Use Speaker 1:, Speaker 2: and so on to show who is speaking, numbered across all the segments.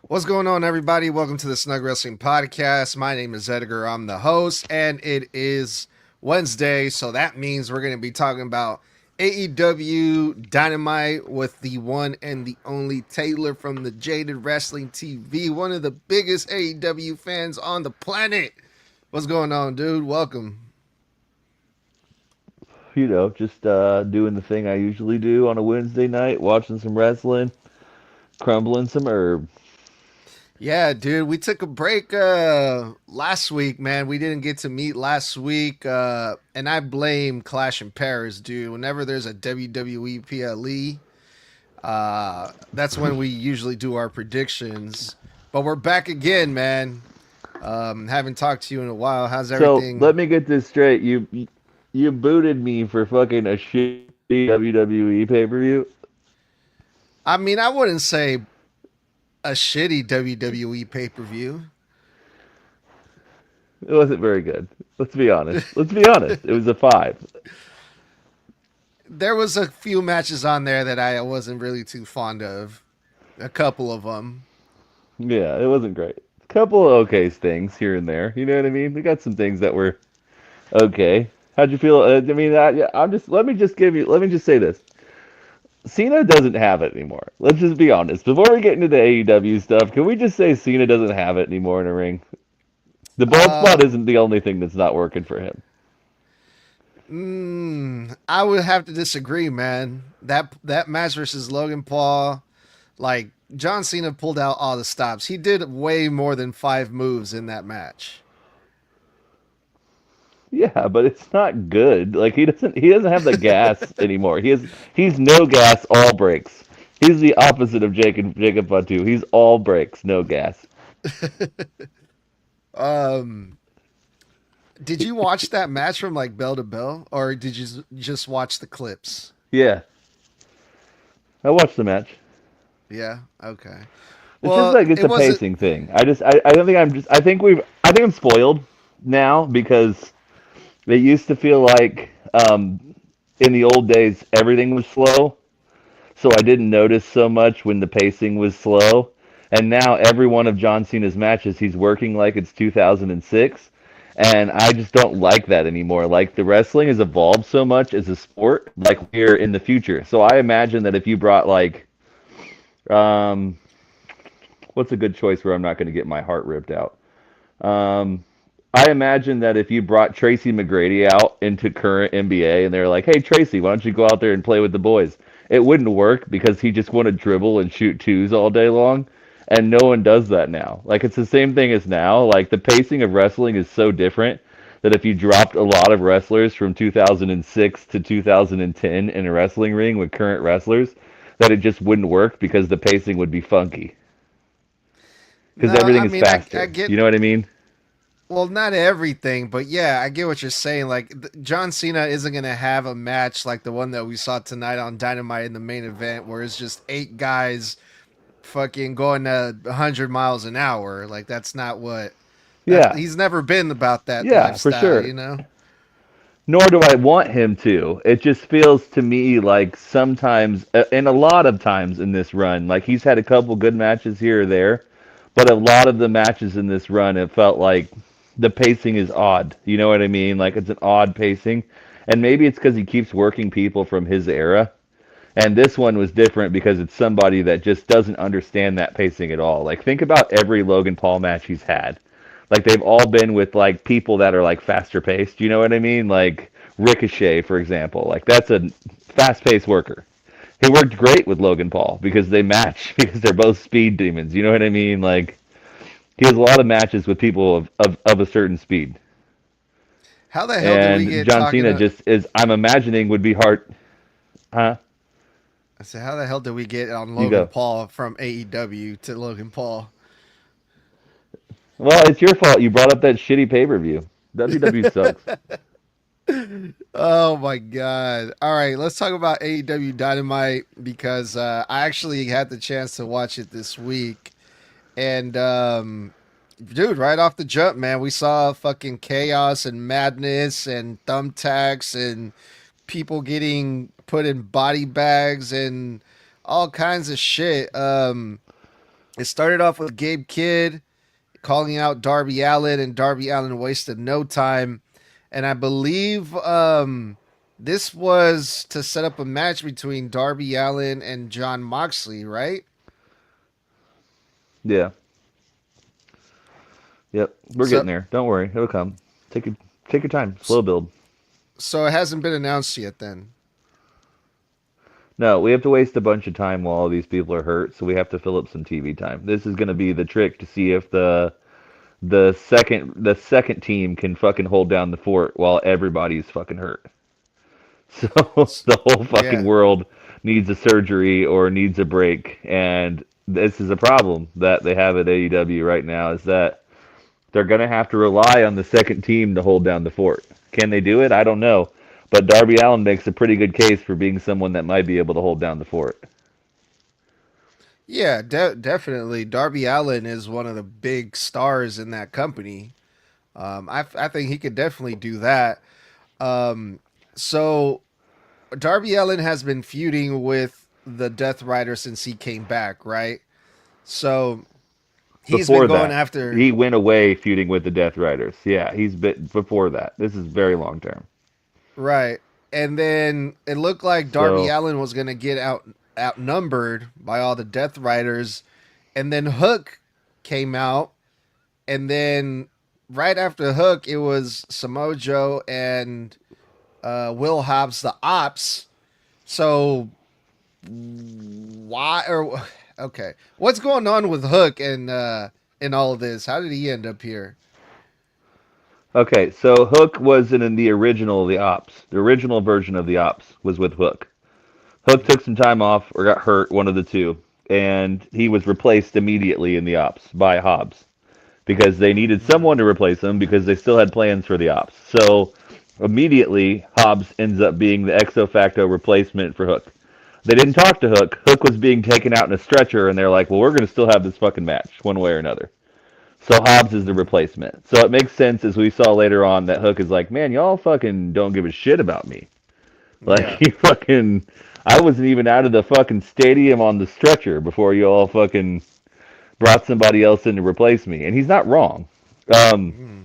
Speaker 1: What's going on, everybody? Welcome to the Snug Wrestling Podcast. My name is Edgar. I'm the host, and it is Wednesday, so that means we're going to be talking about AEW Dynamite with the one and the only Taylor from the Jaded Wrasslin TV, one of the biggest AEW fans on the planet. What's going on, dude? Welcome.
Speaker 2: Just doing the thing I usually do on a Wednesday night, watching some wrestling, crumbling some herb.
Speaker 1: Yeah, dude, we took a break last week, man. We didn't get to meet last week, and I blame Clash in Paris, dude. Whenever there's a WWE PLE, that's when we usually do our predictions. But we're back again, man. Haven't talked to you in a while. How's
Speaker 2: So
Speaker 1: everything?
Speaker 2: let me get this straight. You booted me for fucking a shitty WWE pay-per-view.
Speaker 1: I mean, I wouldn't say a shitty WWE pay per view.
Speaker 2: It wasn't very good. Let's be honest. Let's be honest. It was a five.
Speaker 1: There was a few matches on there that I wasn't really too fond of. A couple of them.
Speaker 2: Yeah, it wasn't great. A couple of okay things here and there. You know what I mean? We got some things that were okay. How'd you feel? I'm just. Let me just say this. Cena doesn't have it anymore. Let's just be honest. Before we get into the AEW stuff, can we just say Cena doesn't have it anymore in a ring? The bald
Speaker 1: Uh,
Speaker 2: spot isn't the only thing that's not working for him.
Speaker 1: I would have to disagree, man. That match versus Logan Paul, like John Cena pulled out all the stops. He did way more than 5 moves in that match.
Speaker 2: Yeah, but it's not good. Like he doesn't have the gas anymore. He's no gas, all brakes. He's the opposite of Jacob Fatu. He's all brakes, no gas.
Speaker 1: um, did you watch that match from like bell to bell, or did you just watch the clips?
Speaker 2: Yeah, I watched the match.
Speaker 1: Yeah. Okay.
Speaker 2: It's just
Speaker 1: Well,
Speaker 2: like it's
Speaker 1: it
Speaker 2: a
Speaker 1: wasn't.
Speaker 2: pacing thing. I don't think I'm just I think I'm spoiled now because it used to feel like in the old days everything was slow, so I didn't notice so much when the pacing was slow. And now every one of John Cena's matches, he's working like it's 2006, and I just don't like that anymore. Like the wrestling has evolved so much as a sport, like we're in the future. So I imagine that if you brought like, um, what's a good choice where I'm not going to get my heart ripped out? Um, I imagine that if you brought Tracy McGrady out into current NBA and they're like, "Hey Tracy, why don't you go out there and play with the boys?" It wouldn't work because he just want to dribble and shoot twos all day long, and no one does that now. Like it's the same thing as now. Like the pacing of wrestling is so different that if you dropped a lot of wrestlers from 2006 to 2010 in a wrestling ring with current wrestlers, that it just wouldn't work because the pacing would be funky
Speaker 1: No,
Speaker 2: because
Speaker 1: I
Speaker 2: everything is
Speaker 1: mean, I
Speaker 2: faster.
Speaker 1: get.
Speaker 2: You know what I mean?
Speaker 1: Well, not everything, but yeah, I get what you're saying. Like John Cena isn't gonna have a match like the one that we saw tonight on Dynamite in the main event, where it's just 8 guys fucking going 100 miles an hour. Like that's not what that
Speaker 2: Yeah.
Speaker 1: he's never been about that
Speaker 2: Yeah, for
Speaker 1: lifestyle,
Speaker 2: sure.
Speaker 1: you know?
Speaker 2: Nor do I want him to. It just feels to me like sometimes, and a lot of times in this run, like he's had a couple good matches here or there, but a lot of the matches in this run, it felt like the pacing is odd. You know what I mean? Like it's an odd pacing. And maybe it's because he keeps working people from his era. And this one was different because it's somebody that just doesn't understand that pacing at all. Like think about every Logan Paul match he's had. Like they've all been with like people that are like faster paced. You know what I mean? Like Ricochet, for example. Like that's a fast paced worker. He worked great with Logan Paul because they match because they're both speed demons. You know what I mean? Like he has a lot of matches with people of a certain speed.
Speaker 1: How the hell did we
Speaker 2: And
Speaker 1: get
Speaker 2: John
Speaker 1: talking
Speaker 2: Cena
Speaker 1: to
Speaker 2: just is I'm imagining would be hard. Huh?
Speaker 1: I said, how the hell did we get on
Speaker 2: You
Speaker 1: Logan
Speaker 2: go.
Speaker 1: Paul from AEW to Logan Paul?
Speaker 2: Well, it's your fault. You brought up that shitty pay per view. WWE sucks.
Speaker 1: Oh my god. All right, let's talk about AEW Dynamite because I actually had the chance to watch it this week. And dude, right off the jump, man, we saw fucking chaos and madness and thumbtacks and people getting put in body bags and all kinds of shit. It started off with Gabe Kidd calling out Darby Allin, and Darby Allin wasted no time. And I believe this was to set up a match between Darby Allin and John Moxley, right?
Speaker 2: Yeah. Yep. We're
Speaker 1: So,
Speaker 2: getting there. Don't worry. It'll come. Take your time. Slow build.
Speaker 1: so it hasn't been announced yet. Then,
Speaker 2: No, we have to waste a bunch of time while all these people are hurt, so we have to fill up some TV time. This is going to be the trick to see if the second team can fucking hold down the fort while everybody's fucking hurt. So the whole fucking
Speaker 1: yeah,
Speaker 2: world needs a surgery or needs a break, and this is a problem that they have at AEW right now is that they're going to have to rely on the second team to hold down the fort. Can they do it? I don't know. But Darby Allin makes a pretty good case for being someone that might be able to hold down the fort.
Speaker 1: yeah, definitely. Darby Allin is one of the big stars in that company. I think he could definitely do that. Um, so Darby Allin has been feuding with the Death Rider since he came back, right? So he's been
Speaker 2: Before
Speaker 1: going
Speaker 2: that,
Speaker 1: after
Speaker 2: he went away feuding with the Death Riders. Yeah, he's been before that. This is very long term.
Speaker 1: right, and then it looked like Darby
Speaker 2: So
Speaker 1: Allin was gonna get outnumbered by all the Death Riders, and then Hook came out, and then right after Hook, it was Samoa Joe and Will Hobbs, the Ops. So why or okay, what's going on with Hook and in all of this? How did he end up here?
Speaker 2: okay, so Hook was in the original of the Ops. The original version of the Ops was with Hook. Hook took some time off or got hurt, one of the two, and he was replaced immediately in the Ops by Hobbs because they needed
Speaker 1: Mm-hmm.
Speaker 2: someone to replace him because they still had plans for the Ops. So immediately, Hobbs ends up being the ex facto replacement for Hook. They didn't talk to Hook. Hook was being taken out in a stretcher, and they're like, well, we're going to still have this fucking match one way or another. So Hobbs is the
Speaker 1: Mm-hmm.
Speaker 2: replacement. So it makes sense as we saw later on that Hook is like, man, y'all fucking don't give a shit about me. Like,
Speaker 1: Yeah.
Speaker 2: he fucking. I wasn't even out of the fucking stadium on the stretcher before you all fucking brought somebody else in to replace me. And he's not wrong. Um,
Speaker 1: Mm-hmm.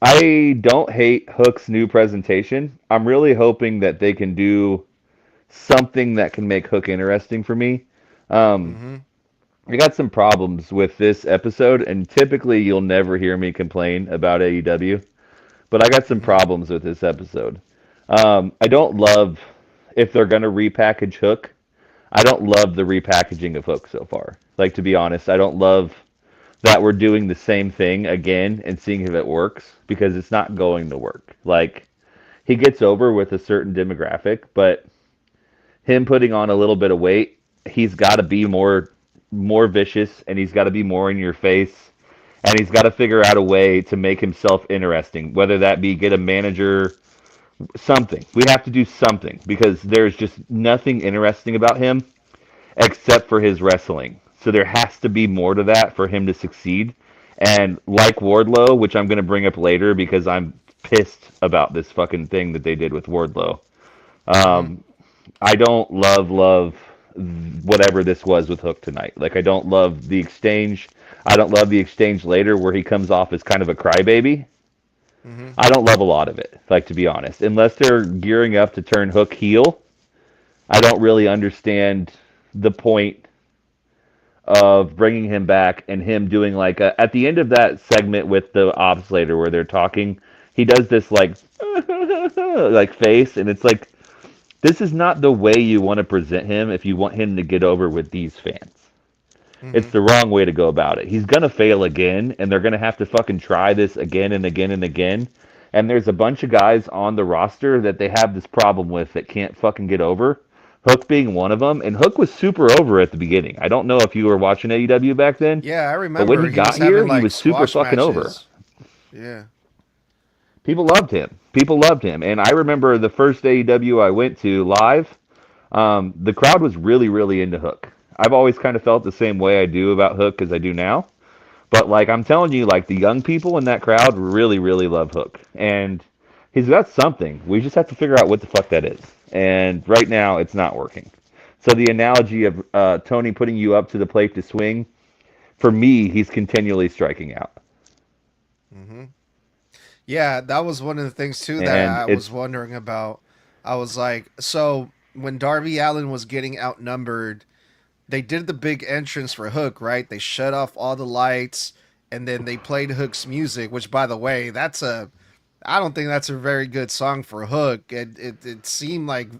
Speaker 2: I don't hate Hook's new presentation. I'm really hoping that they can do something that can make Hook interesting for me. Um,
Speaker 1: Mm-hmm.
Speaker 2: I got some problems with this episode, and typically you'll never hear me complain about AEW, but I got some
Speaker 1: Mm-hmm.
Speaker 2: problems with this episode. I don't love if they're going to repackage Hook. I don't love the repackaging of Hook so far. Like, to be honest, I don't love that we're doing the same thing again and seeing if it works because it's not going to work. Like, he gets over with a certain demographic, but him putting on a little bit of weight, he's got to be more vicious and he's got to be more in your face and he's got to figure out a way to make himself interesting, whether that be get a manager, something. We have to do something because there's just nothing interesting about him except for his wrestling. So there has to be more to that for him to succeed. And like Wardlow, which I'm going to bring up later because I'm pissed about this fucking thing that they did with Wardlow.
Speaker 1: Mm-hmm.
Speaker 2: Um, I don't love whatever this was with Hook tonight. Like I don't love the exchange. I don't love the exchange later where he comes off as kind of a crybaby.
Speaker 1: Mm-hmm.
Speaker 2: I don't love a lot of it, like to be honest. Unless they're gearing up to turn Hook heel, I don't really understand the point of bringing him back and him doing like at the end of that segment with the ops later where they're talking, he does this like like face, and it's like this is not the way you want to present him if you want him to get over with these fans. It's
Speaker 1: Mm-hmm.
Speaker 2: the wrong way to go about it. He's gonna fail again, and they're gonna have to fucking try this again and again and again. And there's a bunch of guys on the roster that they have this problem with that can't fucking get over. Hook being one of them, and Hook was super over at the beginning. I don't know if you were watching AEW back then,
Speaker 1: Yeah, I
Speaker 2: but when
Speaker 1: remember
Speaker 2: he
Speaker 1: he was
Speaker 2: got
Speaker 1: having
Speaker 2: here, he
Speaker 1: like
Speaker 2: was super
Speaker 1: squash
Speaker 2: fucking over.
Speaker 1: matches. Yeah.
Speaker 2: People loved him. People loved him. And I remember the first AEW I went to live, the crowd was really, really into Hook. I've always kind of felt the same way I do about Hook as I do now. But like I'm telling you, like the young people in that crowd really, really love Hook. And he's got something. We just have to figure out what the fuck that is. And right now, it's not working. So the analogy of Tony putting you up to the plate to swing, for me, he's continually striking out,
Speaker 1: Hmm. Yeah, that was one of the things too that
Speaker 2: and
Speaker 1: I was
Speaker 2: it's
Speaker 1: wondering about. I was like, so when Darby Allin was getting outnumbered, they did the big entrance for Hook, right? They shut off all the lights and then they played Hook's music, which by the way, that's a I don't think that's a very good song for Hook. It seemed like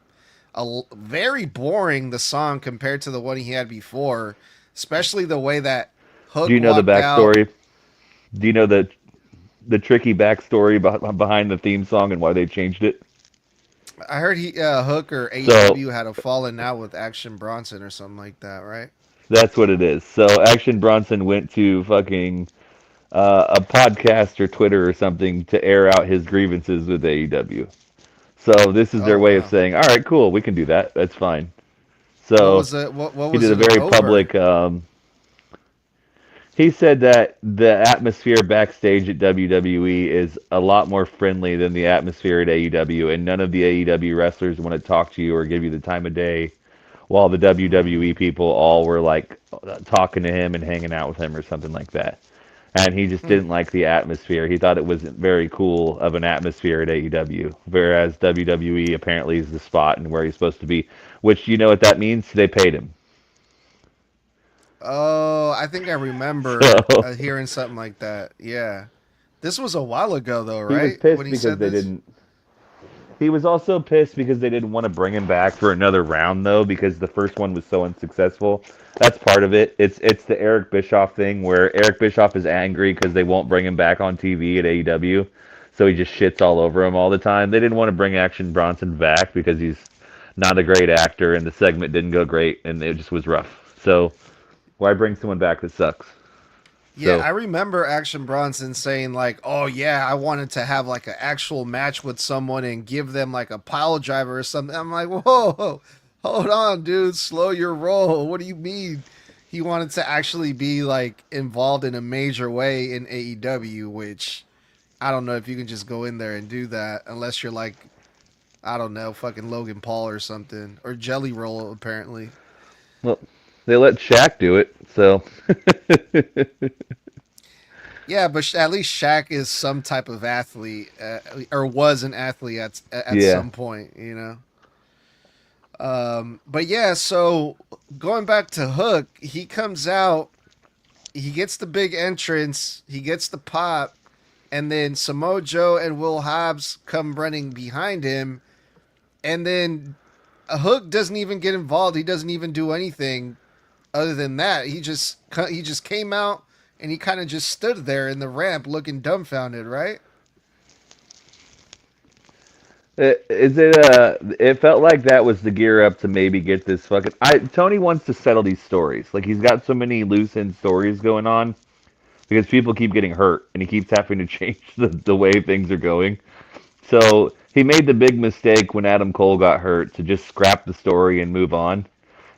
Speaker 1: very boring the song compared to the one he had before, especially the way that
Speaker 2: do
Speaker 1: Hook
Speaker 2: you know the
Speaker 1: walked out.
Speaker 2: backstory? Do you know the tricky backstory behind the theme song and why they changed it?
Speaker 1: I heard he Hook or
Speaker 2: So
Speaker 1: AEW had a falling out with Action Bronson or something like that, right?
Speaker 2: that's what it is. So Action Bronson went to fucking a podcast or Twitter or something to air out his grievances with AEW. So this is
Speaker 1: Oh
Speaker 2: their way of
Speaker 1: wow.
Speaker 2: saying, all right, cool, we can do that. That's fine.
Speaker 1: What
Speaker 2: So
Speaker 1: was it? What
Speaker 2: he
Speaker 1: was
Speaker 2: did a
Speaker 1: it
Speaker 2: very
Speaker 1: over?
Speaker 2: public. He said that the atmosphere backstage at WWE is a lot more friendly than the atmosphere at AEW, and none of the AEW wrestlers want to talk to you or give you the time of day, while the WWE people all were like talking to him and hanging out with him or something like that. And he just
Speaker 1: Hmm.
Speaker 2: didn't like the atmosphere. He thought it wasn't very cool of an atmosphere at AEW, whereas WWE apparently is the spot and where he's supposed to be. Which you know what that means? They paid him.
Speaker 1: Oh, I think I remember
Speaker 2: So
Speaker 1: hearing something like that. Yeah, this was a while ago though,
Speaker 2: he was
Speaker 1: right? When
Speaker 2: pissed
Speaker 1: he
Speaker 2: because
Speaker 1: said
Speaker 2: they
Speaker 1: this.
Speaker 2: didn't. He was also pissed because they didn't want to bring him back for another round though, because the first one was so unsuccessful. That's part of it. It's the Eric Bischoff thing where Eric Bischoff is angry because they won't bring him back on TV at AEW, so he just shits all over him all the time. They didn't want to bring Action Bronson back because he's not a great actor and the segment didn't go great and it just was rough. So why bring someone back that sucks?
Speaker 1: Yeah,
Speaker 2: So
Speaker 1: I remember Action Bronson saying like, "Oh yeah, I wanted to have like an actual match with someone and give them like a pile driver or something." I'm like, "Whoa, hold on, dude, slow your roll. What do you mean?" He wanted to actually be like involved in a major way in AEW, which I don't know if you can just go in there and do that unless you're like, I don't know, fucking Logan Paul or something or Jelly Roll apparently.
Speaker 2: well, they let Shaq do it. So
Speaker 1: Yeah, but at least Shaq is some type of athlete, or was an athlete at
Speaker 2: yeah.
Speaker 1: some point, you know. But yeah, so going back to Hook, he comes out, he gets the big entrance, he gets the pop, and then Samoa Joe and Will Hobbs come running behind him, and then Hook doesn't even get involved. He doesn't even do anything other than that. He just came out and he kind of just stood there in the ramp looking dumbfounded, right?
Speaker 2: Is it it felt like that was the gear up to maybe get this fucking Tony wants to settle these stories. Like he's got so many loose end stories going on because people keep getting hurt and he keeps having to change the way things are going. So he made the big mistake when Adam Cole got hurt to just scrap the story and move on.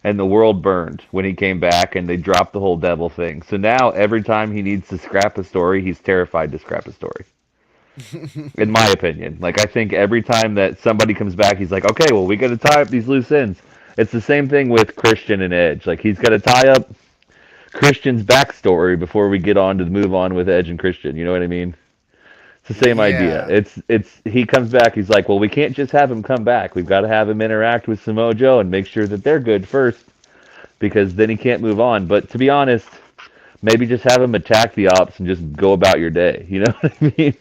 Speaker 2: And the world burned when he came back and they dropped the whole devil thing. So now every time he needs to scrap a story, he's terrified to scrap a story, in my opinion. Like I think every time that somebody comes back, he's like, okay, well we got to tie up these loose ends. It's the same thing with Christian and Edge. Like he's got to tie up Christian's backstory before we get on to move on with Edge and Christian. You know what I mean? It's the same idea.
Speaker 1: Yeah.
Speaker 2: It's he comes back. He's like, well, we can't just have him come back. We've got to have him interact with Samoa Joe and make sure that they're good first, because then he can't move on. But to be honest, maybe just have him attack the ops and just go about your day. You know what I mean?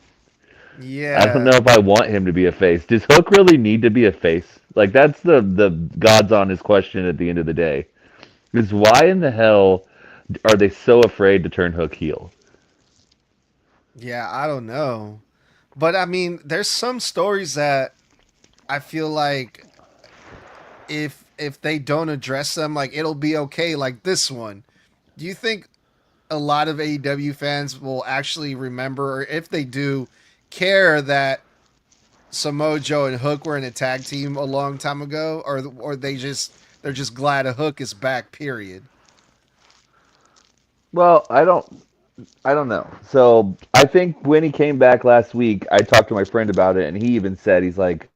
Speaker 2: I don't know
Speaker 1: Yeah.
Speaker 2: if I want him to be a face. Does Hook really need to be a face? Like that's the God's honest question at the end of the day. Is why in the hell are they so afraid to turn Hook heel?
Speaker 1: Yeah, I don't know. But I mean, there's some stories that I feel like if they don't address them, like it'll be okay, like this one. Do you think a lot of AEW fans will actually remember, or if they do, care that Samoa Joe and Hook were in a tag team a long time ago, or they're just glad a Hook is back. Period.
Speaker 2: Well, I don't know. So I think when he came back last week, I talked to my friend about it, and he even said he's like,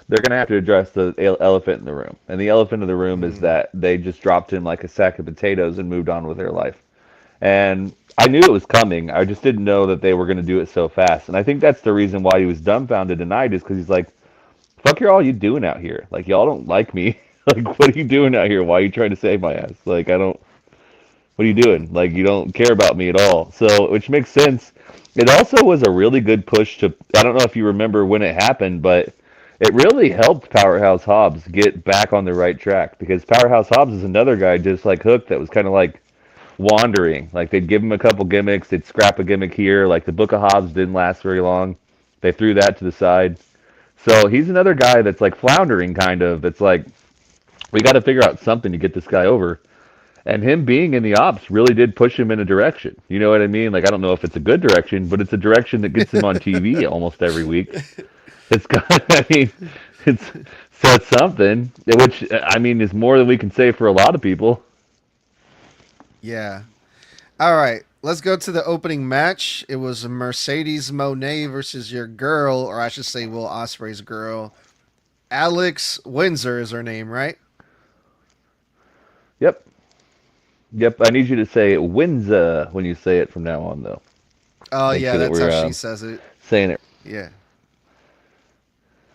Speaker 2: they're gonna have to address the elephant in the room, and the elephant in the room is
Speaker 1: Mm.
Speaker 2: that they just dropped him like a sack of potatoes and moved on with their life. And I knew it was coming. I just didn't know that they were going to do it so fast. And I think that's the reason why he was dumbfounded tonight is because he's like, fuck you all you doing out here? Like, y'all don't like me. Like, what are you doing out here? Why are you trying to save my ass? Like, I don't, what are you
Speaker 1: Mm-hmm.
Speaker 2: doing? Like, you don't care about me at all. So, which makes sense. It also was a really good push to, I don't know if you remember when it happened, but it really helped Powerhouse Hobbs get back on the right track because Powerhouse Hobbs is another guy just like Hook that was kind of like wandering. Like, they'd give him a couple gimmicks, they'd scrap a gimmick here. Like, the Book of Hobbs didn't last very long. They threw that to the side. So he's another guy that's like floundering, kind of. It's like we got to figure out something to get this guy over. And him being in the ops really did push him in a direction. You know what I mean? Like I don't know if it's a good direction, but it's a direction that gets him on TV almost every week. It's got. I mean, it's so it's something, which I mean is more than we can say for a lot of people.
Speaker 1: Yeah. All right. Let's go to the opening match. It was Mercedes Monet versus your girl, or I should say Will Ospreay's girl. Alex Windsor is her name, right?
Speaker 2: Yep, yep. I need you to say Windsor when you say it from now on, though.
Speaker 1: Oh
Speaker 2: Make
Speaker 1: yeah,
Speaker 2: sure that
Speaker 1: that's how
Speaker 2: we're
Speaker 1: she says it.
Speaker 2: saying it.
Speaker 1: Yeah.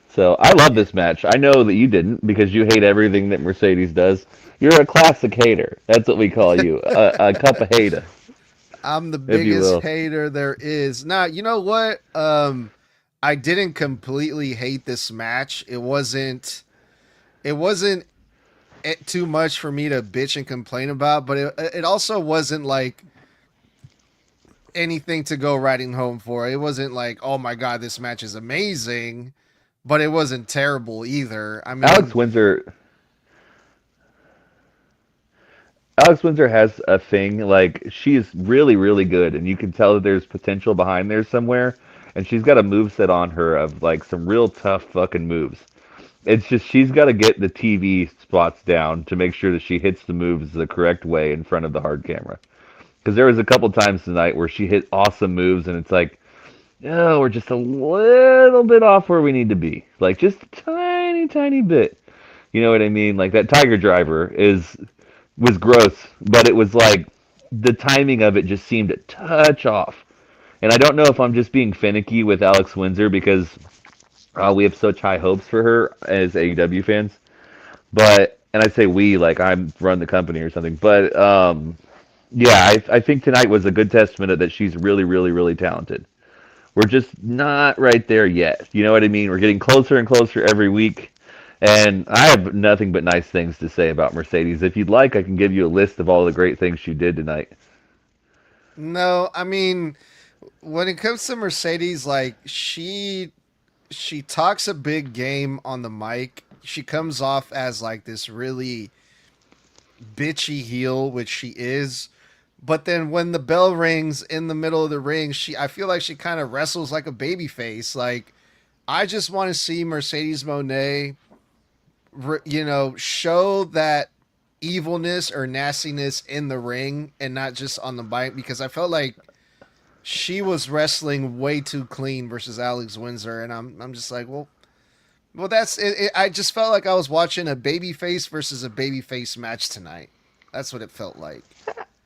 Speaker 2: So I love
Speaker 1: Yeah.
Speaker 2: this match. I know that you didn't because you hate everything that Mercedes does. You're a classic hater. That's what we call you, a cup of hater,
Speaker 1: I'm the
Speaker 2: if you
Speaker 1: biggest
Speaker 2: will.
Speaker 1: hater there is. Now, you know what? I didn't completely hate this match. It wasn't too much for me to bitch and complain about, but it also wasn't like anything to go riding home for. It wasn't like, "Oh my god, this match is amazing," but it wasn't terrible either. I
Speaker 2: Alex
Speaker 1: mean,
Speaker 2: Windsor, Alex Windsor has a thing like she is really, really good, and you can tell that there's potential behind there somewhere. And she's got a move set on her of like some real tough fucking moves. It's just she's got to get the TV spots down to make sure that she hits the moves the correct way in front of the hard camera. Because there was a couple times tonight where she hit awesome moves, and it's like, oh, we're just a little bit off where we need to be, like just a tiny, tiny bit. You know what I mean? Like that Tiger Driver is was gross, but it was like the timing of it just seemed a touch off. And I don't know if I'm just being finicky with Alex Windsor because we have such high hopes for her as AEW fans. But and I say we like I'm run the company or something. But yeah, I think tonight was a good testament that she's really, really, really talented. We're just not right there yet. You know what I mean? We're getting closer and closer every week. And I have nothing but nice things to say about Mercedes. If you'd like, I can give you a list of all the great things she did tonight.
Speaker 1: no, I mean, when it comes to Mercedes, like she talks a big game on the mic. She comes off as like this really bitchy heel, which she is. But then when the bell rings in the middle of the ring, I feel like she kind of wrestles like a baby face. Like I just want to see Mercedes Monet, show that evilness or nastiness in the ring and not just on the mic because I felt like she was wrestling way too clean versus Alex Windsor, and I'm just like, well, that's it. I just felt like I was watching a babyface versus a babyface match tonight. That's what it felt like.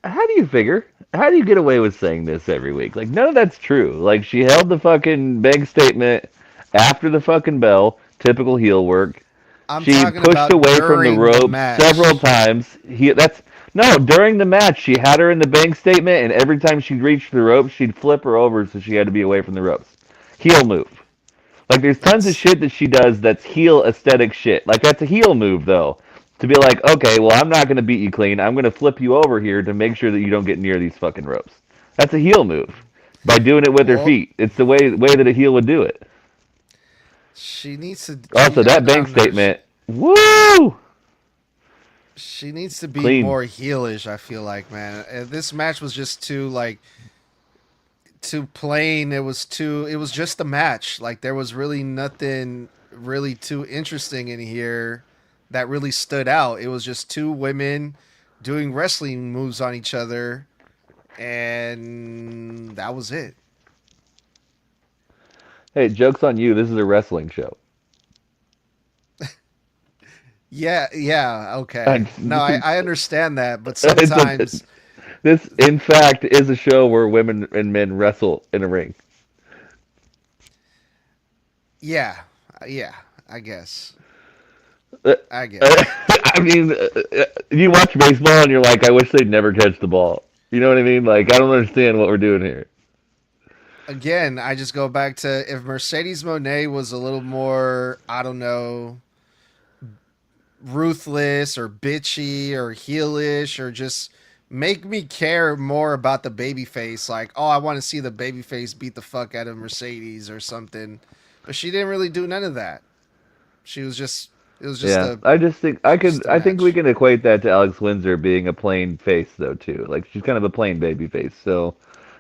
Speaker 2: How do you figure? How do you get away with saying this every week? Like, none of that's true. Like, she held the fucking bank statement after the fucking bell. Typical heel work.
Speaker 1: I'm
Speaker 2: She
Speaker 1: talking
Speaker 2: pushed
Speaker 1: about
Speaker 2: away from the
Speaker 1: during the
Speaker 2: ropes several
Speaker 1: match.
Speaker 2: times. That's no during the match. She had her in the bank statement, and every time she'd reach the ropes, she'd flip her over, so she had to be away from the ropes. Heel move. Like there's tons of
Speaker 1: That's
Speaker 2: shit that she does that's heel aesthetic shit. Like that's a heel move though. To be like, okay, well I'm not gonna beat you clean. I'm gonna flip you over here to make sure that you don't get near these fucking ropes. That's a heel move. By doing it with her
Speaker 1: well,
Speaker 2: feet. It's the way that a heel would do it.
Speaker 1: she needs to.
Speaker 2: Also, that bank
Speaker 1: I'm not.
Speaker 2: statement, woo!
Speaker 1: She needs to be
Speaker 2: Clean.
Speaker 1: more heelish. I feel like, man, this match was just too like too plain. It was just a match. Like there was really nothing really too interesting in here that really stood out. It was just two women doing wrestling moves on each other, and that was it.
Speaker 2: Hey, joke's on you. This is a wrestling show.
Speaker 1: Yeah, yeah, okay.
Speaker 2: I
Speaker 1: No,
Speaker 2: just,
Speaker 1: I understand that, but
Speaker 2: it's a,
Speaker 1: sometimes
Speaker 2: This, in fact, is a show where women and men wrestle in a ring.
Speaker 1: Yeah, yeah, I guess.
Speaker 2: Uh,
Speaker 1: I guess.
Speaker 2: I mean, you watch baseball and you're like, I wish they'd never catch the ball. You know what I mean? Like, I don't understand what we're doing here.
Speaker 1: Again, I just go back to if Mercedes Monet was a little more, I don't know, ruthless or bitchy or heelish or just make me care more about the babyface. Like, oh, I want to see the babyface beat the fuck out of Mercedes or something. But she didn't really do none of that. She was just, it was
Speaker 2: Yeah, I just think
Speaker 1: just a
Speaker 2: I think we
Speaker 1: match.
Speaker 2: can equate that to Alex Windsor being a plain face though too. Like she's kind of a plain baby face. So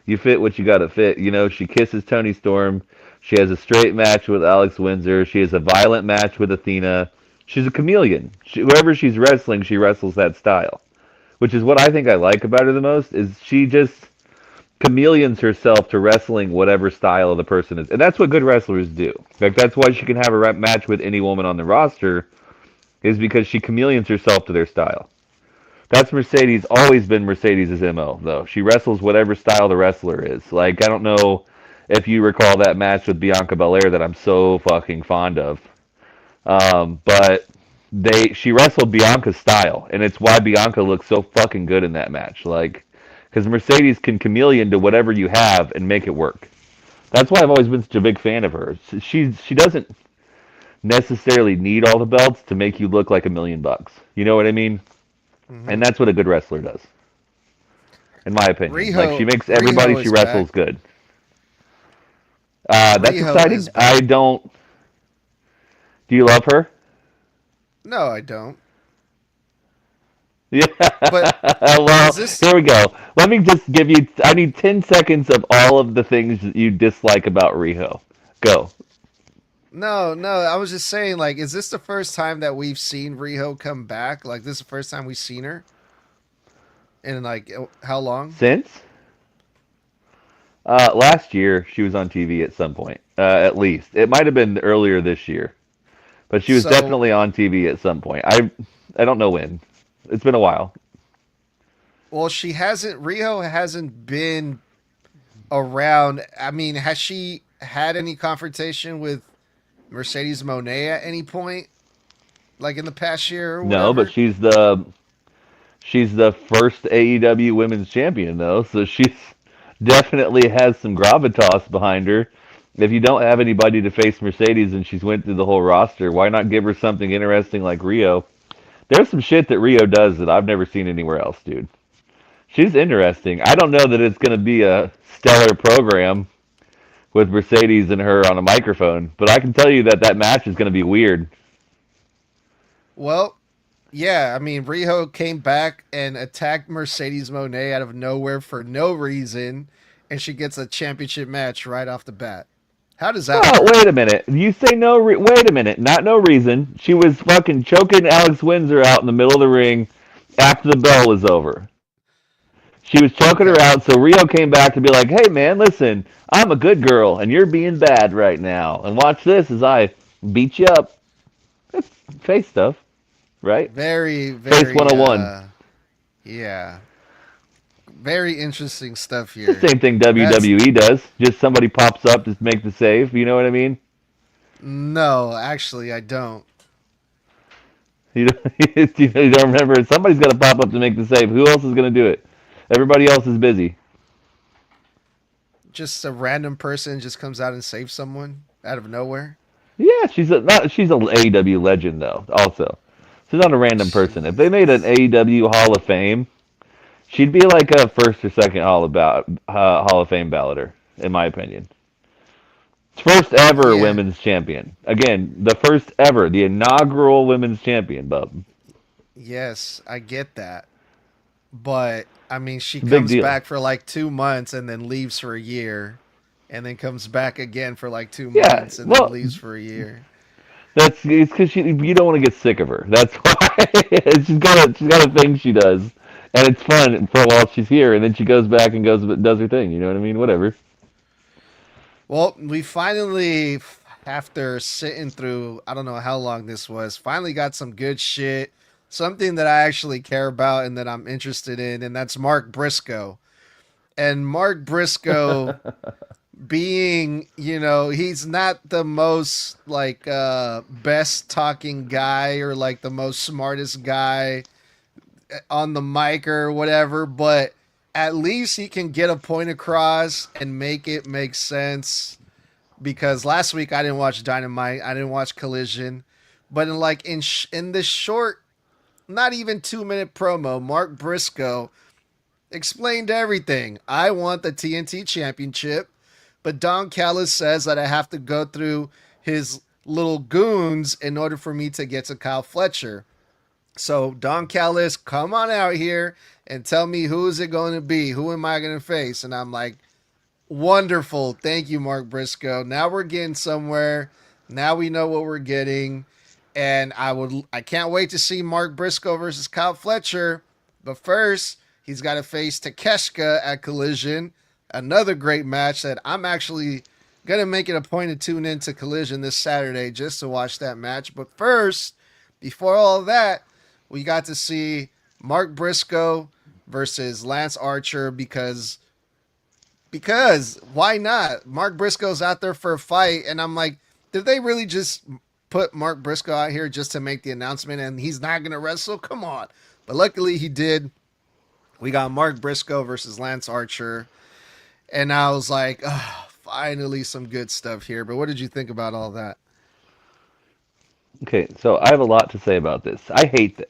Speaker 2: you fit what you got to fit. You know, she kisses Tony Storm. She has a straight match with Alex Windsor. She has a violent match with Athena. She's a chameleon. Whoever she's wrestling, she wrestles that style, which is what I think I like about her the most. Is she just chameleons herself to wrestling whatever style the person is, and that's what good wrestlers do. Like that's why she can have a match with any woman on the roster is because she chameleons herself to their style. That's Mercedes, always been Mercedes' MO, though. She wrestles whatever style the wrestler is. Like, I don't know if you recall that match with Bianca Belair that I'm so fucking fond of. But she wrestled Bianca's style, and it's why Bianca looks so fucking good in that match. Like, because Mercedes can chameleon to whatever you have and make it work. That's why I've always been such a big fan of her. She doesn't necessarily need all the belts to make you look like $1,000,000. You know what I mean? And
Speaker 1: Hmm.
Speaker 2: that's what a good wrestler does, in my opinion. Like she makes everybody
Speaker 1: Riho
Speaker 2: she
Speaker 1: is back.
Speaker 2: wrestles good. That's
Speaker 1: Riho
Speaker 2: exciting.
Speaker 1: is
Speaker 2: I
Speaker 1: back.
Speaker 2: don't. Do you love her?
Speaker 1: No, I don't.
Speaker 2: Yeah.
Speaker 1: But
Speaker 2: Well,
Speaker 1: is this
Speaker 2: here we go. Let me just give you. I need 10 seconds of all of the things that you dislike about Riho. Go.
Speaker 1: no, no, I was just saying, like, is this the first time that we've seen Riho come back? Like, this is the first time we've seen her in like how long?
Speaker 2: Since last year, she was on TV at some point. At least it might have been earlier this year, but she was
Speaker 1: So,
Speaker 2: definitely on TV at some point. I don't know when. It's been a while.
Speaker 1: well, she hasn't. Riho hasn't been around. I mean, has she had any confrontation with Mercedes Monet at any point, like in the past year or
Speaker 2: No, but
Speaker 1: whatever?
Speaker 2: she's the first AEW Women's Champion though, so she's definitely has some gravitas behind her. If you don't have anybody to face Mercedes and she's went through the whole roster, why not give her something interesting like Rio? There's some shit that Rio does that I've never seen anywhere else, dude. She's interesting. I don't know that it's going to be a stellar program with Mercedes and her on a microphone, but I can tell you that that match is going to be weird.
Speaker 1: Well, yeah. I mean, Riho came back and attacked Mercedes Monet out of nowhere for no reason, and she gets a championship match right off the bat. How does that
Speaker 2: Oh,
Speaker 1: work?
Speaker 2: wait a minute. You say no wait a minute. Not no reason. She was fucking choking Alex Windsor out in the middle of the ring after the bell was over. She was choking her
Speaker 1: Okay.
Speaker 2: out, so Rio came back to be like, "Hey man, listen, I'm a good girl and you're being bad right now. And watch this as I beat you up." That's face stuff, right?
Speaker 1: Very,
Speaker 2: Face
Speaker 1: very,
Speaker 2: 101.
Speaker 1: yeah. Very interesting stuff
Speaker 2: The
Speaker 1: here.
Speaker 2: same thing
Speaker 1: That's
Speaker 2: WWE does. Just somebody pops up to make the save. You know what I mean?
Speaker 1: no, actually, I don't.
Speaker 2: You don't, you don't remember. Somebody's got to pop up to make the save. Who else is going to do it? Everybody else is busy.
Speaker 1: Just a random person just comes out and saves someone out of nowhere.
Speaker 2: Yeah, she's an AEW legend though. Also, she's not a random person. If they made an
Speaker 1: Jesus.
Speaker 2: AEW Hall of Fame, she'd be like a first or second Hall of Fame balloter, in my opinion. First ever
Speaker 1: Yeah.
Speaker 2: women's champion. Again, the first ever, the inaugural women's champion, bub.
Speaker 1: Yes, I get that. But I mean, she
Speaker 2: It's a big
Speaker 1: comes
Speaker 2: deal.
Speaker 1: back for like 2 months and then leaves for a year, and then comes back again for like two
Speaker 2: Yeah,
Speaker 1: months and then
Speaker 2: well,
Speaker 1: leaves for a year.
Speaker 2: that's it's because you don't want to get sick of her. That's why she's got a thing she does, and it's fun for a while she's here, and then she goes back and goes does her thing. You know what I mean? Whatever.
Speaker 1: Well, we finally, after sitting through, I don't know how long this was, finally got some good shit. something that I actually care about and that I'm interested in, and that's Mark Briscoe. And Mark Briscoe being, he's not the most like best talking guy or like the most smartest guy on the mic or whatever, but at least he can get a point across and make it make sense. Because last week I didn't watch Dynamite, I didn't watch Collision, but in this short, not even 2 minute promo, Mark Briscoe explained everything. I want the TNT Championship, but Don Callis says that I have to go through his little goons in order for me to get to Kyle Fletcher. So Don Callis, come on out here and tell me who is it going to be? Who am I going to face? And I'm like, wonderful. Thank you, Mark Briscoe. Now we're getting somewhere. Now we know what we're getting. And I can't wait to see Mark Briscoe versus Kyle Fletcher. But first, he's got to face Takeshita at Collision. Another great match that I'm actually going to make it a point to tune into Collision this Saturday just to watch that match. But first, before all of that, we got to see Mark Briscoe versus Lance Archer because why not? Mark Briscoe's out there for a fight, and I'm like, did they really just put Mark Briscoe out here just to make the announcement and he's not going to wrestle? Come on. But luckily he did. We got Mark Briscoe versus Lance Archer, and I was like, oh, finally some good stuff here. But what did you think about all that?
Speaker 2: Okay, so I have a lot to say about this. I hated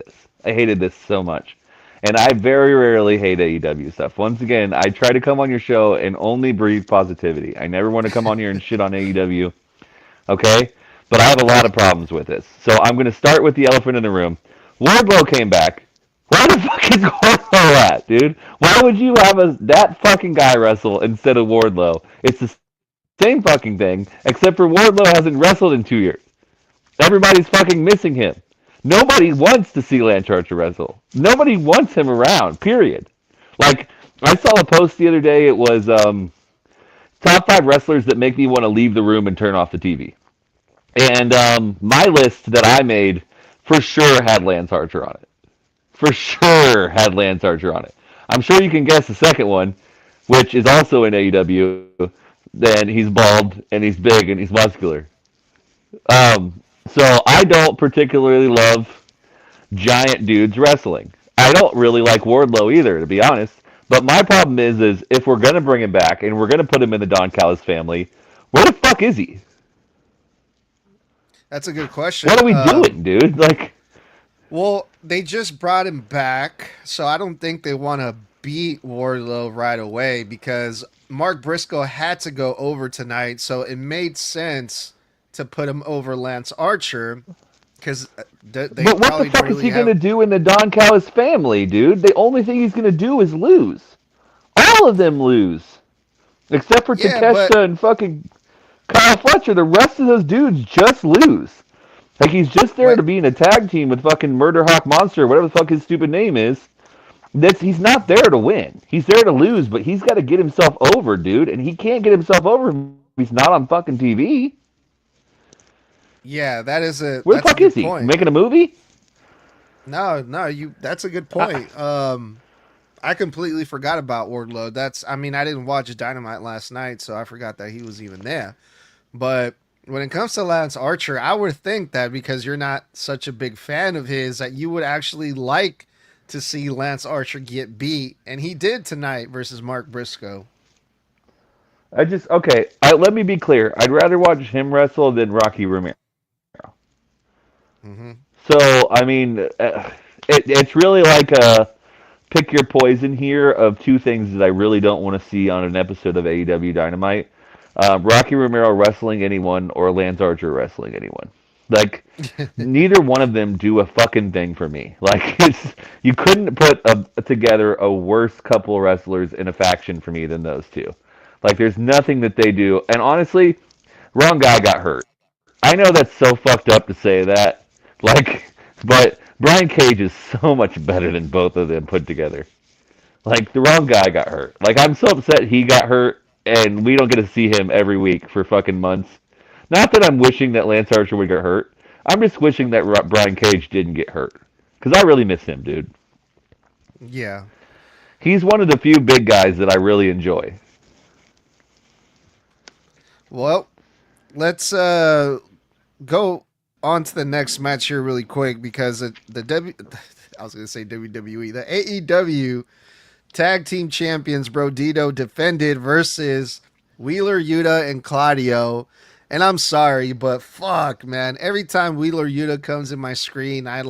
Speaker 2: this. I hated this so much. And I very rarely hate AEW stuff. Once again, I try to come on your show and only breathe positivity. I never want to come on here and shit on AEW. Okay? But I have a lot of problems with this. So I'm going to start with the elephant in the room. Wardlow came back. Where the fuck is Wardlow at, dude? Why would you have that fucking guy wrestle instead of Wardlow? It's the same fucking thing, except for Wardlow hasn't wrestled in 2 years. Everybody's fucking missing him. Nobody wants to see Lance Archer wrestle. Nobody wants him around, period. Like, I saw a post the other day. It was top 5 wrestlers that make me want to leave the room and turn off the TV. And my list that I made for sure had Lance Archer on it. For sure had Lance Archer on it. I'm sure you can guess the second one, which is also in AEW. Then he's bald and he's big and he's muscular. So I don't particularly love giant dudes wrestling. I don't really like Wardlow either, to be honest. But my problem is if we're gonna bring him back and we're gonna put him in the Don Callis family, where the fuck is he?
Speaker 1: That's a good question.
Speaker 2: What are we doing, dude? Like,
Speaker 1: Well, they just brought him back, so I don't think they want to beat Wardlow right away because Mark Briscoe had to go over tonight, so it made sense to put him over Lance Archer because they
Speaker 2: but what the
Speaker 1: probably don't
Speaker 2: fuck is
Speaker 1: really
Speaker 2: he gonna
Speaker 1: have.
Speaker 2: do in the Don Callis family, dude? The only thing he's gonna do is lose. All of them lose, except for
Speaker 1: Yeah, but
Speaker 2: Takeshita and fucking Kyle Fletcher. The rest of those dudes just lose. Like he's just there
Speaker 1: wait,
Speaker 2: to be in a tag team with fucking Murder Hawk Monster, whatever the fuck his stupid name is. He's not there to win. He's there to lose, but he's got to get himself over, dude. And he can't get himself over if he's not on fucking TV.
Speaker 1: yeah,
Speaker 2: Where the
Speaker 1: that's a
Speaker 2: fuck is
Speaker 1: good
Speaker 2: he?
Speaker 1: point.
Speaker 2: Making a movie?
Speaker 1: No, you that's a good
Speaker 2: I,
Speaker 1: point. I completely forgot about Wardlow. I mean, I didn't watch Dynamite last night, so I forgot that he was even there. But when it comes to Lance Archer, I would think that because you're not such a big fan of his, that you would actually like to see Lance Archer get beat, and he did tonight versus Mark Briscoe.
Speaker 2: okay. Let me be clear. I'd rather watch him wrestle than Rocky Romero.
Speaker 1: Hmm.
Speaker 2: So I mean, it's really like a pick your poison here of two things that I really don't want to see on an episode of AEW Dynamite. Rocky Romero wrestling anyone or Lance Archer wrestling anyone. Like, neither one of them do a fucking thing for me. Like, you couldn't put together a worse couple of wrestlers in a faction for me than those two. Like, there's nothing that they do. And honestly, wrong guy got hurt. I know that's so fucked up to say that. Like, but Brian Cage is so much better than both of them put together. Like, the wrong guy got hurt. Like, I'm so upset he got hurt, and we don't get to see him every week for fucking months. Not that I'm wishing that Lance Archer would get hurt. I'm just wishing that Brian Cage didn't get hurt. because I really miss him, dude.
Speaker 1: Yeah.
Speaker 2: He's one of the few big guys that I really enjoy.
Speaker 1: Well, let's go on to the next match here really quick because I was gonna say WWE, the AEW Tag Team Champions Bro Dito defended versus Wheeler Yuta and Claudio. And I'm sorry, but fuck, man. Every time Wheeler Yuta comes in my screen, I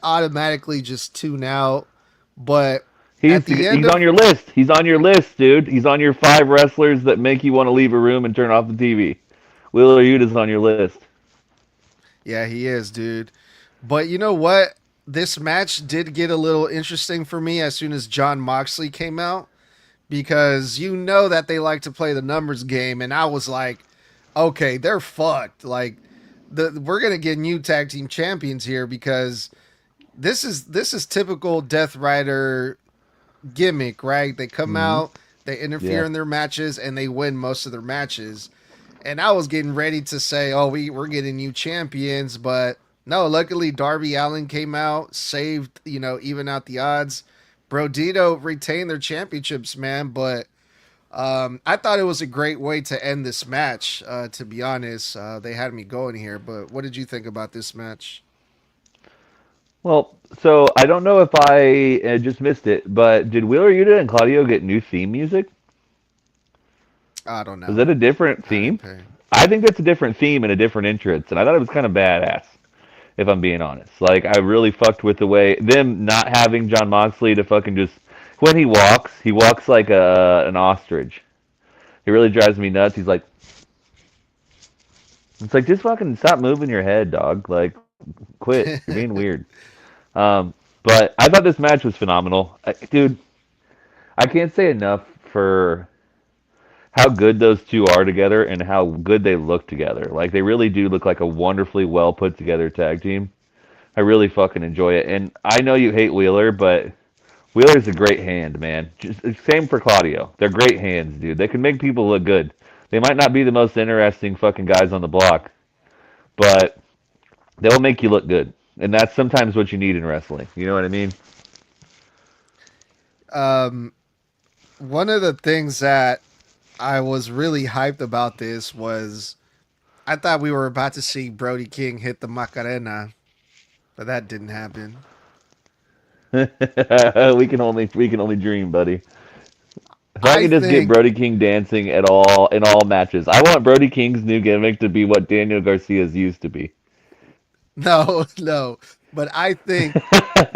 Speaker 1: automatically just tune out. But at the end
Speaker 2: He's on
Speaker 1: of
Speaker 2: your list. He's on your list, dude. He's on your 5 wrestlers that make you want to leave a room and turn off the TV. Wheeler Yuta's on your list.
Speaker 1: Yeah, he is, dude. But you know what? This match did get a little interesting for me as soon as John Moxley came out because you know that they like to play the numbers game, and I was like, okay, they're fucked. Like, we're gonna get new tag team champions here because this is typical Death Rider gimmick, right? They come
Speaker 2: Mm-hmm.
Speaker 1: out, they interfere
Speaker 2: Yeah.
Speaker 1: in their matches, and they win most of their matches. And I was getting ready to say, "Oh, we're getting new champions," but no. Luckily, Darby Allin came out, saved, even out the odds. Brodito retained their championships, man. But I thought it was a great way to end this match. To be honest, they had me going here. But what did you think about this match?
Speaker 2: Well, so I don't know if I just missed it, but did Wheeler Yuta and Claudio get new theme music?
Speaker 1: I don't
Speaker 2: Was
Speaker 1: know.
Speaker 2: that a different
Speaker 1: I didn't
Speaker 2: theme?
Speaker 1: pay.
Speaker 2: I think that's a different theme and a different entrance, and I thought it was kind of badass, if I'm being honest. Like, I really fucked with the way them not having John Moxley to fucking just when he walks like an ostrich. It really drives me nuts. He's like, it's like just fucking stop moving your head, dog. Like, quit. You're being weird. But I thought this match was phenomenal, dude. I can't say enough for how good those two are together and how good they look together. Like they really do look like a wonderfully well put together tag team. I really fucking enjoy it. And I know you hate Wheeler, but Wheeler's a great hand, man. Just same for Claudio. They're great hands, dude. They can make people look good. They might not be the most interesting fucking guys on the block, but they'll make you look good. And that's sometimes what you need in wrestling. You know what I mean?
Speaker 1: um, One of the things that I was really hyped about this was I thought we were about to see Brody King hit the Macarena, but that didn't happen.
Speaker 2: We can only dream, buddy. If I
Speaker 1: I
Speaker 2: could just get
Speaker 1: think
Speaker 2: Brody King dancing at all in all matches, I want Brody King's new gimmick to be what Daniel Garcia's used to be.
Speaker 1: no, no, but I think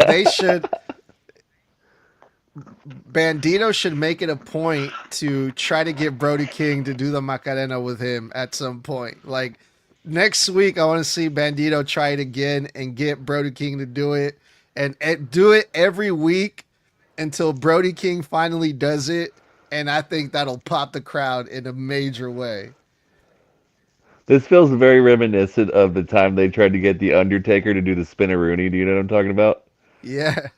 Speaker 1: they should Bandito should make it a point to try to get Brody King to do the Macarena with him at some point. Like next week, I want to see Bandito try it again and get Brody King to do it and do it every week until Brody King finally does it. And I think that'll pop the crowd in a major way.
Speaker 2: This feels very reminiscent of the time they tried to get the Undertaker to do the Spinneroonie. Do you know what I'm talking about?
Speaker 1: Yeah.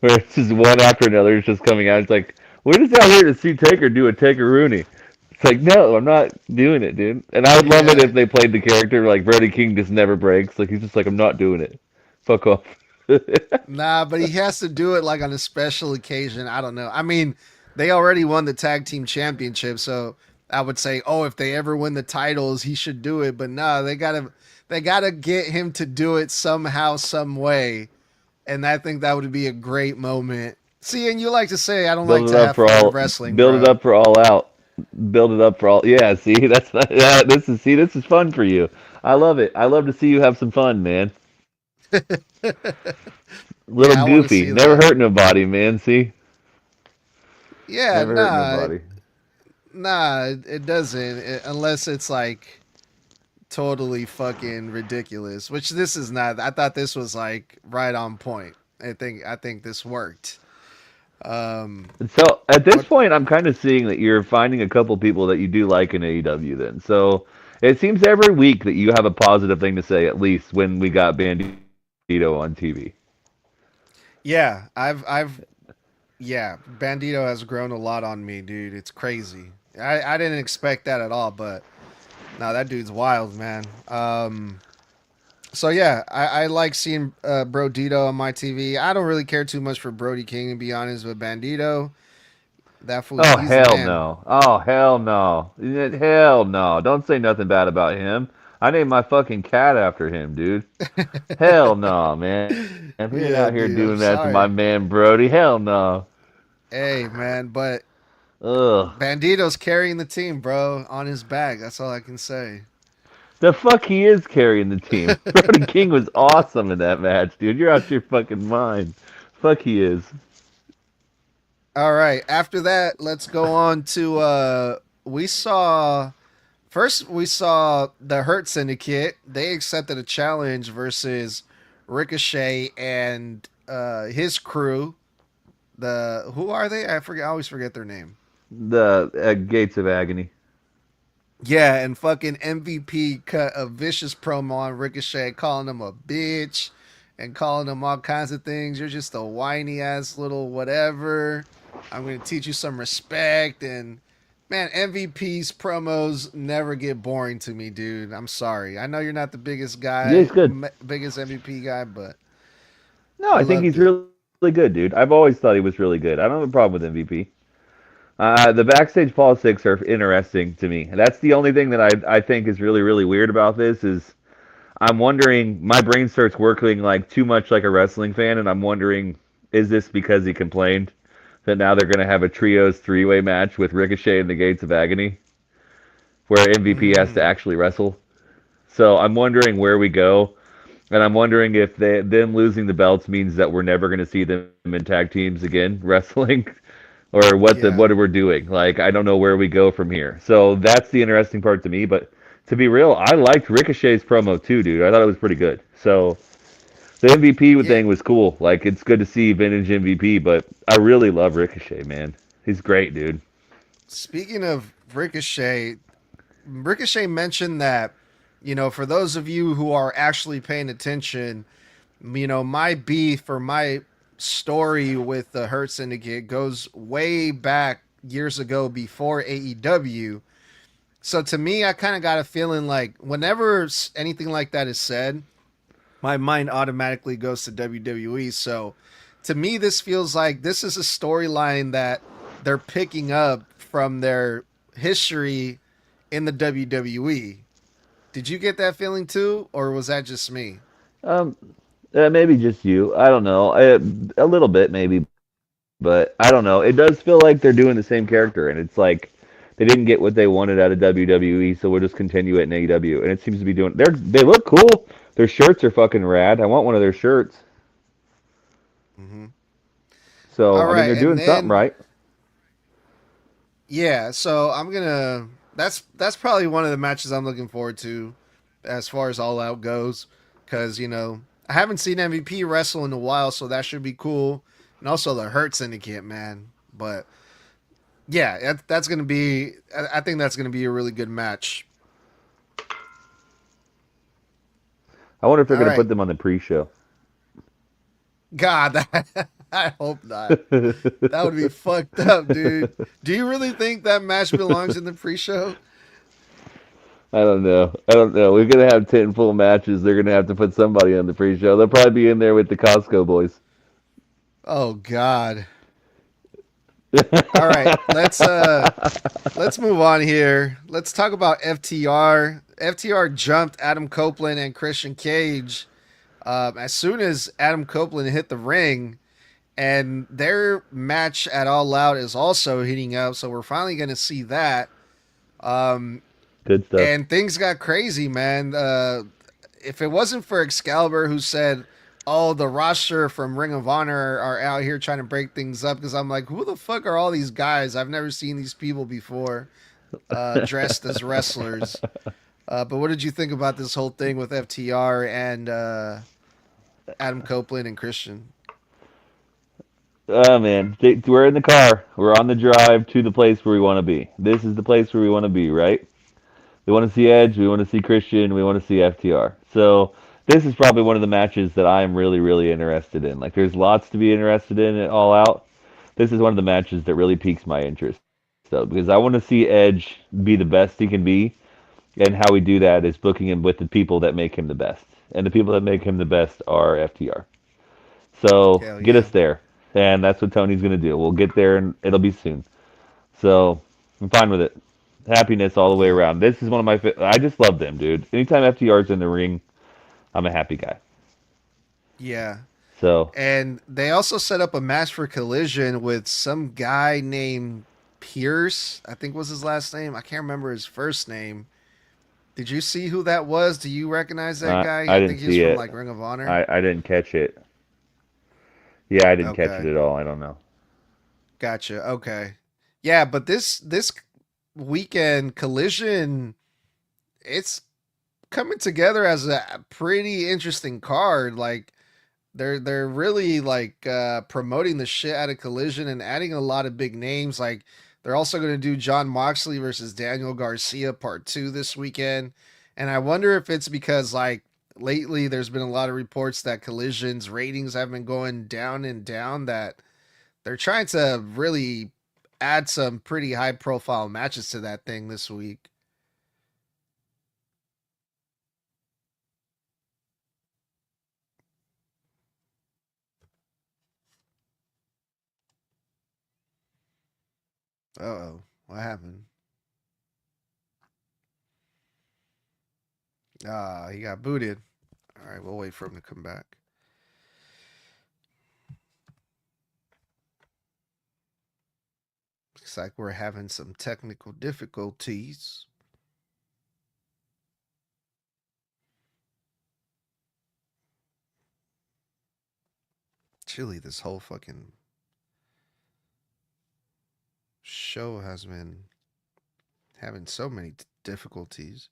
Speaker 2: Where it's just one after another is just coming out. It's like we're just out here to see Taker do a Taker Rooney. It's like no, I'm not doing it, dude. And I would love it
Speaker 1: Yeah.
Speaker 2: if they played the character like Brody King just never breaks. Like he's just like I'm not doing it. Fuck off.
Speaker 1: Nah, but he has to do it like on a special occasion. I don't know. I mean, they already won the tag team championship, so I would say, oh, if they ever win the titles, he should do it. But no, they gotta get him to do it somehow, some way. And I think that would be a great moment. See, and you like to say I don't like
Speaker 2: Build it
Speaker 1: to
Speaker 2: up
Speaker 1: have
Speaker 2: for
Speaker 1: fun
Speaker 2: all.
Speaker 1: wrestling,
Speaker 2: Build it
Speaker 1: bro.
Speaker 2: up for all out. Build it up for all. Yeah, see, that's not, yeah. This is fun for you. I love it. I love to see you have some fun, man. Little
Speaker 1: Yeah, I want to
Speaker 2: goofy,
Speaker 1: see
Speaker 2: never
Speaker 1: that.
Speaker 2: hurt nobody, man. See,
Speaker 1: Yeah,
Speaker 2: never hurt
Speaker 1: nah,
Speaker 2: nobody.
Speaker 1: nah, it doesn't unless it's like totally fucking ridiculous. Which this is not. I thought this was like right on point. I think this worked. Um,
Speaker 2: And so at this
Speaker 1: what?
Speaker 2: point, I'm kind of seeing that you're finding a couple people that you do like in AEW. Then, so it seems every week that you have a positive thing to say. At least when we got Bandito on TV.
Speaker 1: Yeah, yeah. Bandito has grown a lot on me, dude. It's crazy. I didn't expect that at all, but no, that dude's wild, man. So yeah, I like seeing Brodito on my TV. I don't really care too much for Brody King, to be honest, but Bandito, that fool,
Speaker 2: Oh
Speaker 1: he's the
Speaker 2: hell
Speaker 1: man.
Speaker 2: no! Oh hell no! Hell no! Don't say nothing bad about him. I named my fucking cat after him, dude. Hell no, man. We ain't out here
Speaker 1: Yeah,
Speaker 2: doing
Speaker 1: dude,
Speaker 2: that to
Speaker 1: I'm
Speaker 2: my
Speaker 1: sorry.
Speaker 2: man Brody. Hell no.
Speaker 1: Hey, man, but
Speaker 2: Ugh.
Speaker 1: Bandito's carrying the team, bro, on his back. That's all I can say.
Speaker 2: The fuck he is carrying the team. Brody King was awesome in that match, dude. You're out your fucking mind. Fuck he is.
Speaker 1: All right. After that, let's go on to we saw first we saw the Hurt Syndicate. They accepted a challenge versus Ricochet and his crew. The who are they? I forget. I always forget their name.
Speaker 2: The Gates of Agony.
Speaker 1: Yeah, and fucking MVP cut a vicious promo on Ricochet, calling him a bitch and calling him all kinds of things. You're just a whiny ass little whatever. I'm going to teach you some respect. And man, MVP's promos never get boring to me, dude. I'm sorry. I know you're not the biggest
Speaker 2: Yeah,
Speaker 1: guy,
Speaker 2: he's good.
Speaker 1: biggest MVP guy, but
Speaker 2: No,
Speaker 1: I
Speaker 2: I think
Speaker 1: loved
Speaker 2: he's
Speaker 1: it.
Speaker 2: really good, dude. I've always thought he was really good. I don't have a problem with MVP. The backstage politics are interesting to me. That's the only thing that I think is really, really weird about this is I'm wondering, my brain starts working like too much like a wrestling fan, and I'm wondering, is this because he complained that now they're going to have a trios three-way match with Ricochet and the Gates of Agony, where MVP has to
Speaker 1: Mm,
Speaker 2: actually wrestle? So I'm wondering where we go, and I'm wondering if them losing the belts means that we're never going to see them in tag teams again wrestling, or what
Speaker 1: yeah.
Speaker 2: we're doing. Like I don't know where we go from here. So that's the interesting part to me. But to be real, I liked Ricochet's promo too, dude. I thought it was pretty good. So the MVP
Speaker 1: Yeah.
Speaker 2: thing was cool. Like it's good to see vintage MVP, but I really love Ricochet, man. He's great, dude.
Speaker 1: Speaking of Ricochet, Ricochet mentioned that, for those of you who are actually paying attention, my beef or my story with the Hurt Syndicate goes way back years ago before AEW. So to me, I kind of got a feeling like whenever anything like that is said, my mind automatically goes to WWE. So to me, this feels like this is a storyline that they're picking up from their history in the WWE. Did you get that feeling too, or was that just me?
Speaker 2: Um, maybe just you. I don't know. A little bit maybe, but I don't know. It does feel like they're doing the same character, and it's like they didn't get what they wanted out of WWE, so we'll just continue it in AEW. And it seems to be doing. They look cool. Their shirts are fucking rad. I want one of their shirts.
Speaker 1: Mm-hmm.
Speaker 2: So
Speaker 1: All
Speaker 2: I mean,
Speaker 1: right,
Speaker 2: they're
Speaker 1: and
Speaker 2: doing something
Speaker 1: then
Speaker 2: right.
Speaker 1: yeah, so I'm gonna. That's probably one of the matches I'm looking forward to, as far as All Out goes, because I haven't seen MVP wrestle in a while, so that should be cool, and also the Hurt Syndicate, man. But yeah, that's gonna be. I think that's gonna be a really good match.
Speaker 2: I wonder if they're
Speaker 1: All
Speaker 2: gonna
Speaker 1: right,
Speaker 2: put them on the pre-show.
Speaker 1: God, I hope not. That would be fucked up, dude. Do you really think that match belongs in the pre-show?
Speaker 2: I don't know. I don't know. We're gonna have 10 full matches. They're gonna have to put somebody on the pre-show. They'll probably be in there with the Costco boys.
Speaker 1: Oh God. All right, let's move on here. Let's talk about FTR. FTR jumped Adam Copeland and Christian Cage as soon as Adam Copeland hit the ring, and their match at All Out is also heating up. So we're finally going to see that. Um,
Speaker 2: Good stuff.
Speaker 1: and things got crazy, man. If it wasn't for Excalibur, who said, "Oh, the roster from Ring of Honor are out here trying to break things up," because I'm like, who the fuck are all these guys? I've never seen these people before, dressed as wrestlers. But what did you think about this whole thing with FTR and Adam Copeland and Christian?
Speaker 2: Oh man, we're in the car. We're on the drive to the place where we want to be. This is the place where we want to be, right? We want to see Edge. We want to see Christian. We want to see FTR. So this is probably one of the matches that I'm really, really interested in. Like, there's lots to be interested in at All Out. This is one of the matches that really piques my interest, though, because I want to see Edge be the best he can be, and how we do that is booking him with the people that make him the best. and the people that make him the best are FTR. So
Speaker 1: Hell
Speaker 2: get
Speaker 1: yeah.
Speaker 2: us there, and that's what Tony's gonna do. We'll get there, and it'll be soon. So I'm fine with it. Happiness all the way
Speaker 1: Yeah.
Speaker 2: around. This is one of my. I just love them, dude. Anytime FTR's in the ring, I'm a happy guy.
Speaker 1: Yeah.
Speaker 2: So
Speaker 1: And they also set up a match for Collision with some guy named Pierce, I think was his last name. I can't remember his first name. Did you see who that was? Do you recognize that guy?
Speaker 2: I
Speaker 1: I
Speaker 2: didn't
Speaker 1: think he's
Speaker 2: see
Speaker 1: from
Speaker 2: it.
Speaker 1: like Ring of Honor.
Speaker 2: I didn't catch it. Yeah, I didn't catch it
Speaker 1: Okay.
Speaker 2: at all. I don't know.
Speaker 1: Gotcha. Okay. Yeah, but this weekend Collision, it's coming together as a pretty interesting card. Like they're really like promoting the shit out of Collision and adding a lot of big names. Like they're also going to do John Moxley versus Daniel Garcia part 2 this weekend. And I wonder if it's because like lately there's been a lot of reports that Collision's ratings have been going down and down, that they're trying to really add some pretty high profile matches to that thing this week. Uh-oh. What happened? Ah, he got booted. All right, we'll wait for him to come back. Looks like we're having some technical difficulties. Chilly, this whole fucking show has been having so many difficulties.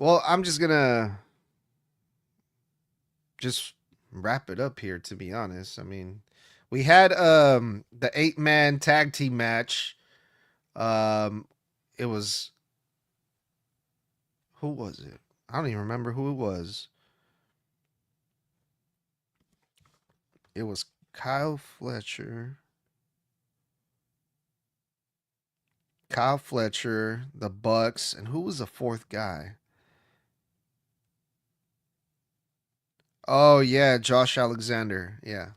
Speaker 1: Well, I'm just gonna just wrap it up here, to be honest. I mean, we had the 8-man tag team match. Um it was, who was it? I don't even remember who it was. It was Kyle Fletcher, the Bucks, and who was the fourth guy? Oh yeah, Josh Alexander. Yeah.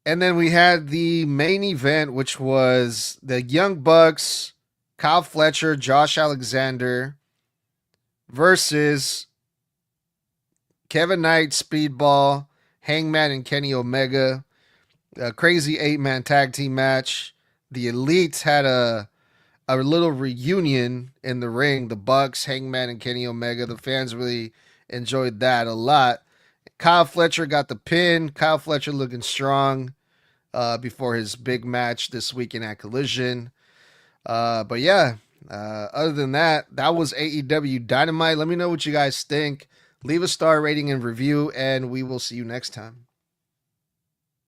Speaker 1: And then we had the main event, which was the Young Bucks, Kyle Fletcher, Josh Alexander versus Kevin Knight, Speedball, Hangman, and Kenny Omega. A crazy 8-man tag team match. The Elites had a little reunion in the ring. The Bucks, Hangman, and Kenny Omega. The fans really enjoyed that a lot. Kyle Fletcher got the pin. Kyle Fletcher looking strong before his big match this weekend at Collision. But yeah, other than that, that was AEW Dynamite. Let me know what you guys think. Leave a star rating and review, and we will see you next time.